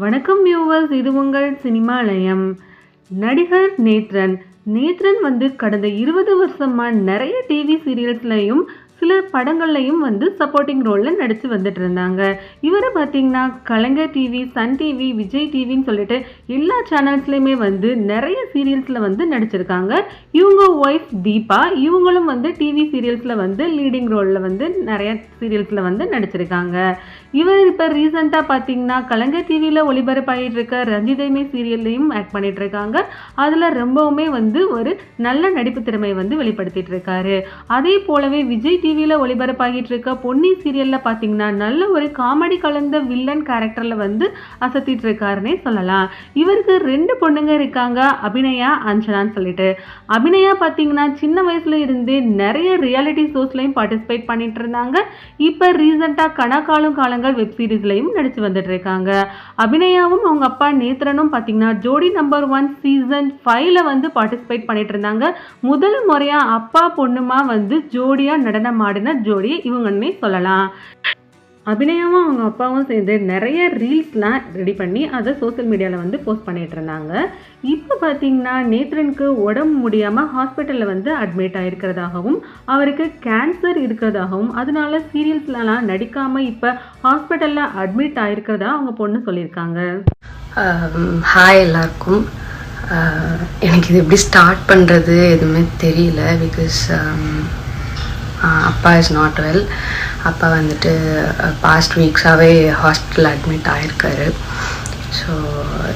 வணக்கம் வியூவர்ஸ், இது உங்கள் சினிமாலயம். நடிகர் நேத்ரன் வந்து கடந்த 20 வருஷமா நிறைய டிவி சீரியல்ஸ்லையும் சில படங்கள்லையும் வந்து சப்போர்ட்டிங் ரோலில் நடித்து வந்துட்டு இருந்தாங்க. இவரை பார்த்தீங்கன்னா கலைஞர் டிவி, சன் டிவி, விஜய் டிவின்னு சொல்லிட்டு எல்லா சேனல்ஸ்லையுமே வந்து நிறைய சீரியல்ஸில் வந்து நடிச்சிருக்காங்க. இவங்க ஒய்ஃப் தீபா, இவங்களும் வந்து டிவி சீரியல்ஸில் வந்து லீடிங் ரோலில் வந்து நிறைய சீரியல்ஸில் வந்து நடிச்சிருக்காங்க. இவர் இப்போ ரீசெண்டாக பார்த்தீங்கன்னா கலைஞர் டிவியில் ஒளிபரப்பாகிட்டு இருக்க ரஞ்சிதமே சீரியல்லையும் ஆக்ட் பண்ணிட்டு இருக்காங்க. அதில் ரொம்பவுமே வந்து ஒரு நல்ல நடிப்பு திறமையை வந்து வெளிப்படுத்திட்டு இருக்காரு. அதே போலவே விஜய் டிவியில் ஒளிபரப்பாகிட்டு இருக்க பொன்னி சீரியலில் பார்த்தீங்கன்னா நல்ல ஒரு காமெடி கலந்த வில்லன் கேரக்டரில் வந்து அசத்திட்டு இருக்காருன்னே சொல்லலாம். இவருக்கு 2 பொண்ணுங்க இருக்காங்க, அபிநயா, அஞ்சனான்னு சொல்லிட்டு. அபிநயா பார்த்தீங்கன்னா சின்ன வயசுல இருந்தே நிறைய ரியாலிட்டி ஷோஸ்லையும் பார்ட்டிசிபேட் பண்ணிட்டு இருந்தாங்க. இப்போ ரீசெண்டாக கணக்காலும் காலங்கள் வெப் சீரிஸ்லையும் நடிச்சு வந்துட்டு இருக்காங்க. அபிநயாவும் அவங்க அப்பா நேத்ரனும் பார்த்தீங்கன்னா ஜோடி நம்பர் 1 சீசன் 5ல வந்து பார்ட்டிசிபேட் பண்ணிட்டு இருந்தாங்க. முதல் முறையா அப்பா பொண்ணுமா வந்து ஜோடியா நடனம் ஆடின ஜோடி இவங்கன்னே சொல்லலாம். அபிநயாவும் அவங்க அப்பாவும் சேர்ந்து நிறைய ரீல்ஸ்லாம் ரெடி பண்ணி அதை சோசியல் மீடியாவில் வந்து போஸ்ட் பண்ணிட்டு இருந்தாங்க. இப்போ பார்த்தீங்கன்னா நேத்ரனுக்கு உடம்பு முடியாமல் ஹாஸ்பிட்டலில் வந்து அட்மிட் ஆகிருக்கிறதாகவும் அவருக்கு கேன்சர் இருக்கிறதாகவும் அதனால சீரியல்ஸ்லாம் நடிக்காமல் இப்போ ஹாஸ்பிட்டலில் அட்மிட் ஆகிருக்கிறதா அவங்க பொண்ணு சொல்லியிருக்காங்க. ஹாய் எல்லாருக்கும். எனக்கு இது எப்படி ஸ்டார்ட் பண்ணுறது எதுவுமே தெரியல. பிகாஸ் அப்பா இஸ் நாட் வெல். அப்பா வந்துட்டு பாஸ்ட் வீக்ஸாகவே ஹாஸ்பிட்டல் அட்மிட் ஆகிருக்காரு. So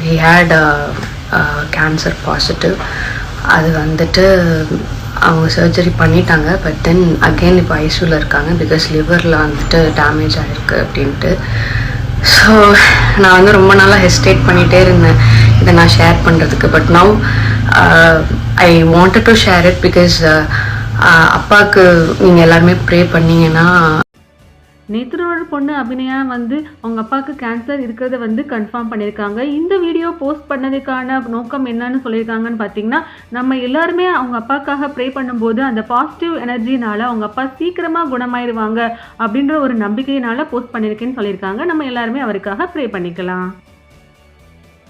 he had cancer positive. அது வந்துட்டு அவங்க சர்ஜரி பண்ணிட்டாங்க. பட் தென் அகெயின் இப்போ ஐசியூவில் இருக்காங்க. பிகாஸ் லிவரில் வந்துட்டு டேமேஜ் ஆகிருக்கு அப்படின்ட்டு. ஸோ நான் வந்து ரொம்ப நாளாக ஹெசிடேட் பண்ணிகிட்டே இருந்தேன் இதை நான் ஷேர் பண்ணுறதுக்கு. But now I wanted to share it. Because அப்பாவுக்கு நீங்கள் எல்லாருமே ப்ரே பண்ணீங்கன்னா. நேத்ரனோட பொண்ணு அபிநயா வந்து அவங்க அப்பாவுக்கு கேன்சர் இருக்கிறத வந்து கன்ஃபார்ம் பண்ணியிருக்காங்க. இந்த வீடியோ போஸ்ட் பண்ணதுக்கான நோக்கம் என்னன்னு சொல்லியிருக்காங்கன்னு பார்த்தீங்கன்னா, நம்ம எல்லாருமே அவங்க அப்பாவுக்காக ப்ரே பண்ணும்போது அந்த பாசிட்டிவ் எனர்ஜினால அவங்க அப்பா சீக்கிரமாக குணமாயிருவாங்க அப்படின்ற ஒரு நம்பிக்கையினால போஸ்ட் பண்ணியிருக்கேன்னு சொல்லியிருக்காங்க. நம்ம எல்லாருமே அவருக்காக ப்ரே பண்ணிக்கலாம்.